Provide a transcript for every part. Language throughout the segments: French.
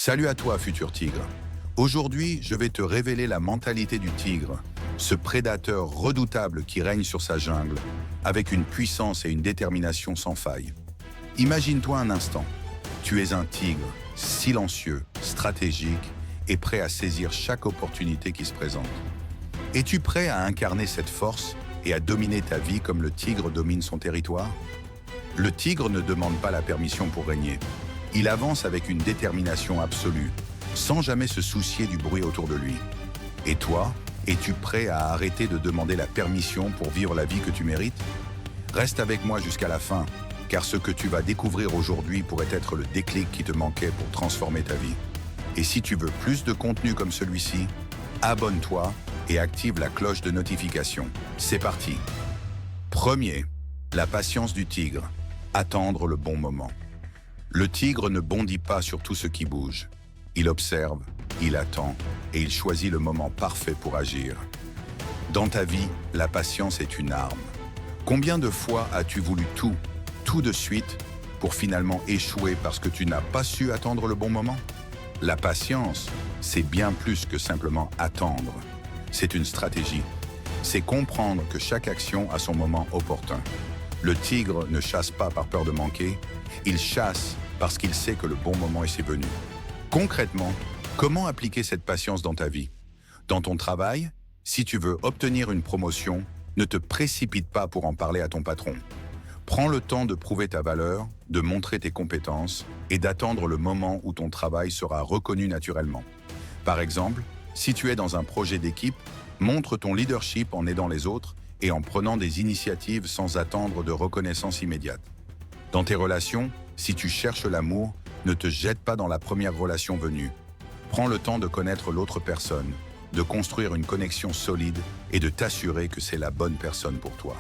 Salut à toi, futur tigre. Aujourd'hui, je vais te révéler la mentalité du tigre, ce prédateur redoutable qui règne sur sa jungle, avec une puissance et une détermination sans faille. Imagine-toi un instant. Tu es un tigre, silencieux, stratégique et prêt à saisir chaque opportunité qui se présente. Es-tu prêt à incarner cette force et à dominer ta vie comme le tigre domine son territoire? Le tigre ne demande pas la permission pour régner. Il avance avec une détermination absolue, sans jamais se soucier du bruit autour de lui. Et toi, es-tu prêt à arrêter de demander la permission pour vivre la vie que tu mérites? Reste avec moi jusqu'à la fin, car ce que tu vas découvrir aujourd'hui pourrait être le déclic qui te manquait pour transformer ta vie. Et si tu veux plus de contenu comme celui-ci, abonne-toi et active la cloche de notification. C'est parti. Premier, la patience du tigre. Attendre le bon moment. Le tigre ne bondit pas sur tout ce qui bouge. Il observe, il attend et il choisit le moment parfait pour agir. Dans ta vie, la patience est une arme. Combien de fois as-tu voulu tout de suite, pour finalement échouer parce que tu n'as pas su attendre le bon moment? La patience, c'est bien plus que simplement attendre. C'est une stratégie. C'est comprendre que chaque action a son moment opportun. Le tigre ne chasse pas par peur de manquer, il chasse parce qu'il sait que le bon moment est venu. Concrètement, comment appliquer cette patience dans ta vie? Dans ton travail, si tu veux obtenir une promotion, ne te précipite pas pour en parler à ton patron. Prends le temps de prouver ta valeur, de montrer tes compétences et d'attendre le moment où ton travail sera reconnu naturellement. Par exemple, si tu es dans un projet d'équipe, montre ton leadership en aidant les autres et en prenant des initiatives sans attendre de reconnaissance immédiate. Dans tes relations, si tu cherches l'amour, ne te jette pas dans la première relation venue. Prends le temps de connaître l'autre personne, de construire une connexion solide et de t'assurer que c'est la bonne personne pour toi.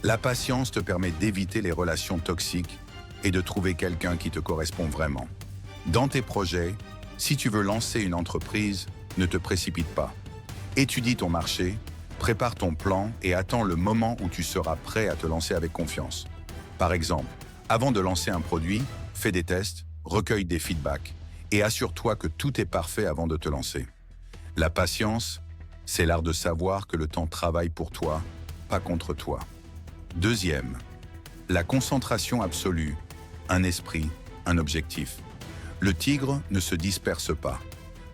La patience te permet d'éviter les relations toxiques et de trouver quelqu'un qui te correspond vraiment. Dans tes projets, si tu veux lancer une entreprise, ne te précipite pas. Étudie ton marché, prépare ton plan et attends le moment où tu seras prêt à te lancer avec confiance. Par exemple, avant de lancer un produit, fais des tests, recueille des feedbacks et assure-toi que tout est parfait avant de te lancer. La patience, c'est l'art de savoir que le temps travaille pour toi, pas contre toi. Deuxième, la concentration absolue, un esprit, un objectif. Le tigre ne se disperse pas.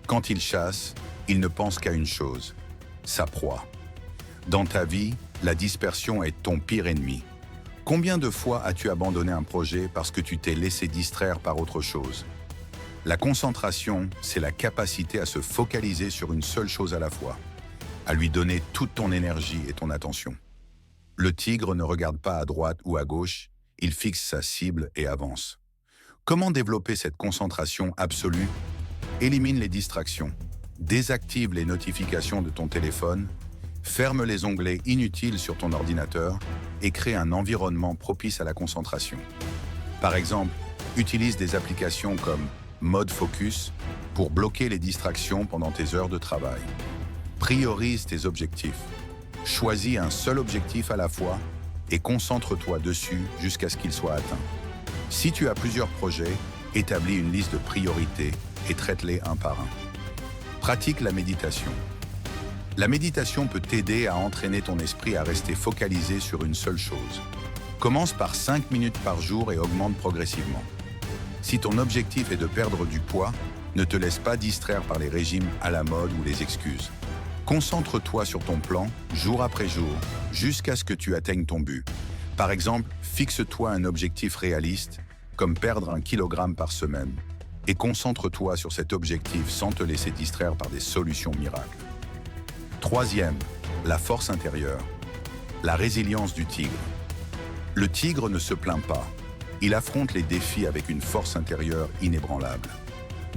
Quand il chasse, il ne pense qu'à une chose, sa proie. Dans ta vie, la dispersion est ton pire ennemi. Combien de fois as-tu abandonné un projet parce que tu t'es laissé distraire par autre chose? La concentration, c'est la capacité à se focaliser sur une seule chose à la fois, à lui donner toute ton énergie et ton attention. Le tigre ne regarde pas à droite ou à gauche, il fixe sa cible et avance. Comment développer cette concentration absolue? Élimine les distractions, désactive les notifications de ton téléphone, ferme les onglets inutiles sur ton ordinateur et crée un environnement propice à la concentration. Par exemple, utilise des applications comme Mode Focus pour bloquer les distractions pendant tes heures de travail. Priorise tes objectifs. Choisis un seul objectif à la fois et concentre-toi dessus jusqu'à ce qu'il soit atteint. Si tu as plusieurs projets, établis une liste de priorités et traite-les un par un. Pratique la méditation. La méditation peut t'aider à entraîner ton esprit à rester focalisé sur une seule chose. Commence par 5 minutes par jour et augmente progressivement. Si ton objectif est de perdre du poids, ne te laisse pas distraire par les régimes à la mode ou les excuses. Concentre-toi sur ton plan, jour après jour, jusqu'à ce que tu atteignes ton but. Par exemple, fixe-toi un objectif réaliste, comme perdre 1 kilogramme par semaine, et concentre-toi sur cet objectif sans te laisser distraire par des solutions miracles. Troisième, la force intérieure, la résilience du tigre. Le tigre ne se plaint pas, il affronte les défis avec une force intérieure inébranlable.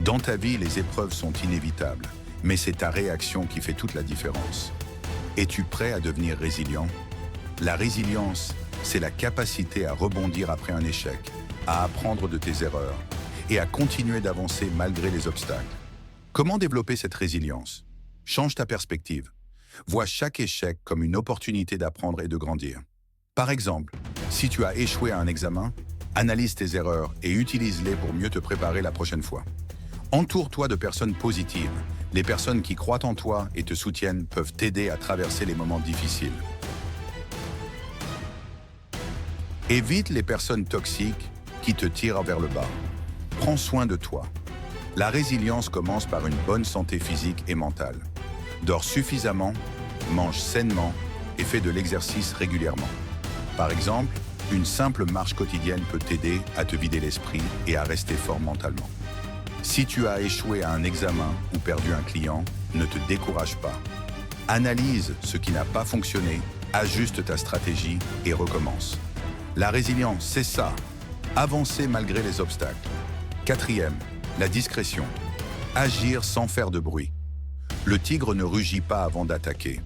Dans ta vie, les épreuves sont inévitables, mais c'est ta réaction qui fait toute la différence. Es-tu prêt à devenir résilient? La résilience, c'est la capacité à rebondir après un échec, à apprendre de tes erreurs et à continuer d'avancer malgré les obstacles. Comment développer cette résilience? Change ta perspective. Vois chaque échec comme une opportunité d'apprendre et de grandir. Par exemple, si tu as échoué à un examen, analyse tes erreurs et utilise-les pour mieux te préparer la prochaine fois. Entoure-toi de personnes positives. Les personnes qui croient en toi et te soutiennent peuvent t'aider à traverser les moments difficiles. Évite les personnes toxiques qui te tirent vers le bas. Prends soin de toi. La résilience commence par une bonne santé physique et mentale. Dors suffisamment, mange sainement et fais de l'exercice régulièrement. Par exemple, une simple marche quotidienne peut t'aider à te vider l'esprit et à rester fort mentalement. Si tu as échoué à un examen ou perdu un client, ne te décourage pas. Analyse ce qui n'a pas fonctionné, ajuste ta stratégie et recommence. La résilience, c'est ça. Avancer malgré les obstacles. 4e, la discrétion. Agir sans faire de bruit. Le tigre ne rugit pas avant d'attaquer.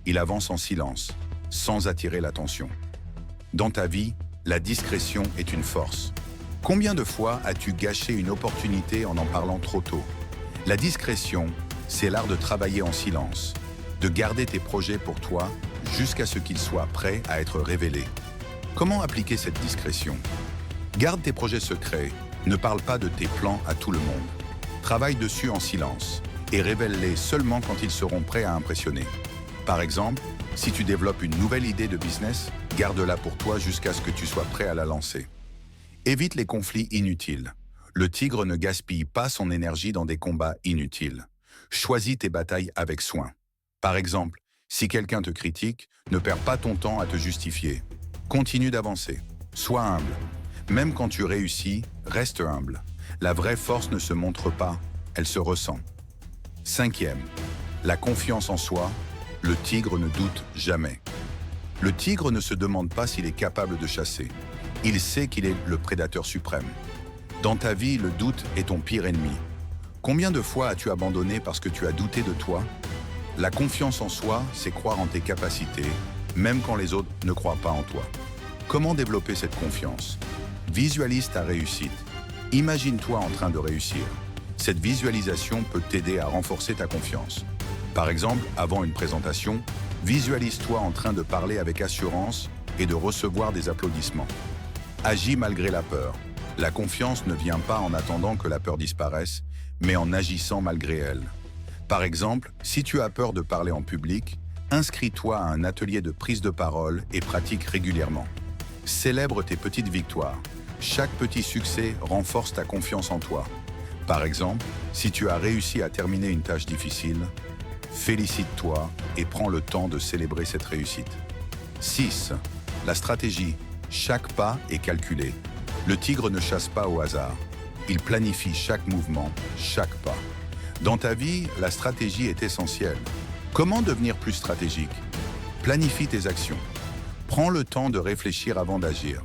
Il avance en silence, sans attirer l'attention. Dans ta vie, la discrétion est une force. Combien de fois as-tu gâché une opportunité en parlant trop tôt? La discrétion, c'est l'art de travailler en silence, de garder tes projets pour toi jusqu'à ce qu'ils soient prêts à être révélés. Comment appliquer cette discrétion? Garde tes projets secrets, ne parle pas de tes plans à tout le monde. Travaille dessus en silence et révèle-les seulement quand ils seront prêts à impressionner. Par exemple, si tu développes une nouvelle idée de business, garde-la pour toi jusqu'à ce que tu sois prêt à la lancer. Évite les conflits inutiles. Le tigre ne gaspille pas son énergie dans des combats inutiles. Choisis tes batailles avec soin. Par exemple, si quelqu'un te critique, ne perds pas ton temps à te justifier. Continue d'avancer. Sois humble. Même quand tu réussis, reste humble. La vraie force ne se montre pas, elle se ressent. 5e, la confiance en soi. Le tigre ne doute jamais. Le tigre ne se demande pas s'il est capable de chasser. Il sait qu'il est le prédateur suprême. Dans ta vie, le doute est ton pire ennemi. Combien de fois as-tu abandonné parce que tu as douté de toi? La confiance en soi, c'est croire en tes capacités, même quand les autres ne croient pas en toi. Comment développer cette confiance? Visualise ta réussite. Imagine-toi en train de réussir. Cette visualisation peut t'aider à renforcer ta confiance. Par exemple, avant une présentation, visualise-toi en train de parler avec assurance et de recevoir des applaudissements. Agis malgré la peur. La confiance ne vient pas en attendant que la peur disparaisse, mais en agissant malgré elle. Par exemple, si tu as peur de parler en public, inscris-toi à un atelier de prise de parole et pratique régulièrement. Célèbre tes petites victoires. Chaque petit succès renforce ta confiance en toi. Par exemple, si tu as réussi à terminer une tâche difficile, félicite-toi et prends le temps de célébrer cette réussite. 6. La stratégie. Chaque pas est calculé. Le tigre ne chasse pas au hasard. Il planifie chaque mouvement, chaque pas. Dans ta vie, la stratégie est essentielle. Comment devenir plus stratégique? Planifie tes actions. Prends le temps de réfléchir avant d'agir.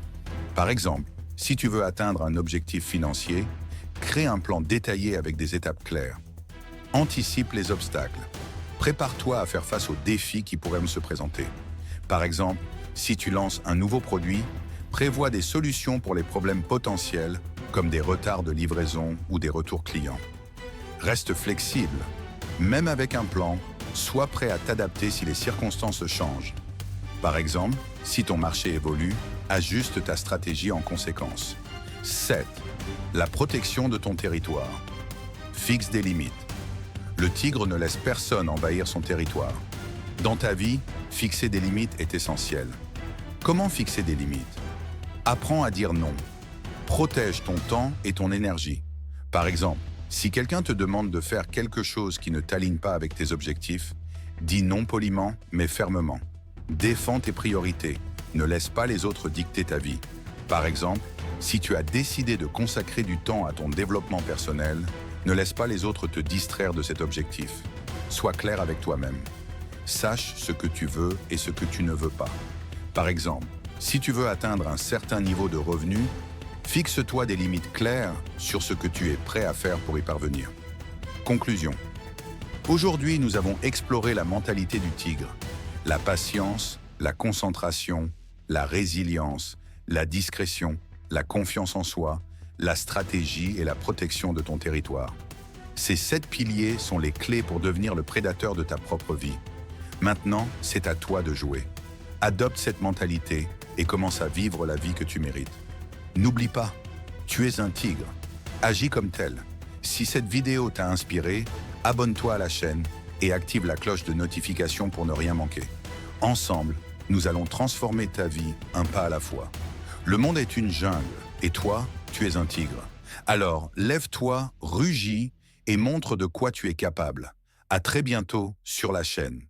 Par exemple, si tu veux atteindre un objectif financier, crée un plan détaillé avec des étapes claires. Anticipe les obstacles. Prépare-toi à faire face aux défis qui pourraient se présenter. Par exemple, si tu lances un nouveau produit, prévois des solutions pour les problèmes potentiels, comme des retards de livraison ou des retours clients. Reste flexible. Même avec un plan, sois prêt à t'adapter si les circonstances changent. Par exemple, si ton marché évolue, ajuste ta stratégie en conséquence. 7. La protection de ton territoire. Fixe des limites. Le tigre ne laisse personne envahir son territoire. Dans ta vie, fixer des limites est essentiel. Comment fixer des limites? Apprends à dire non. Protège ton temps et ton énergie. Par exemple, si quelqu'un te demande de faire quelque chose qui ne t'aligne pas avec tes objectifs, dis non poliment mais fermement. Défends tes priorités. Ne laisse pas les autres dicter ta vie. Par exemple, si tu as décidé de consacrer du temps à ton développement personnel, ne laisse pas les autres te distraire de cet objectif. Sois clair avec toi-même. Sache ce que tu veux et ce que tu ne veux pas. Par exemple, si tu veux atteindre un certain niveau de revenu, fixe-toi des limites claires sur ce que tu es prêt à faire pour y parvenir. Conclusion. Aujourd'hui, nous avons exploré la mentalité du tigre, la patience, la concentration, la résilience, la discrétion, la confiance en soi, la stratégie et la protection de ton territoire. Ces 7 piliers sont les clés pour devenir le prédateur de ta propre vie. Maintenant, c'est à toi de jouer. Adopte cette mentalité et commence à vivre la vie que tu mérites. N'oublie pas, tu es un tigre. Agis comme tel. Si cette vidéo t'a inspiré, abonne-toi à la chaîne et active la cloche de notification pour ne rien manquer. Ensemble, nous allons transformer ta vie un pas à la fois. Le monde est une jungle et toi, tu es un tigre. Alors, lève-toi, rugis et montre de quoi tu es capable. À très bientôt sur la chaîne.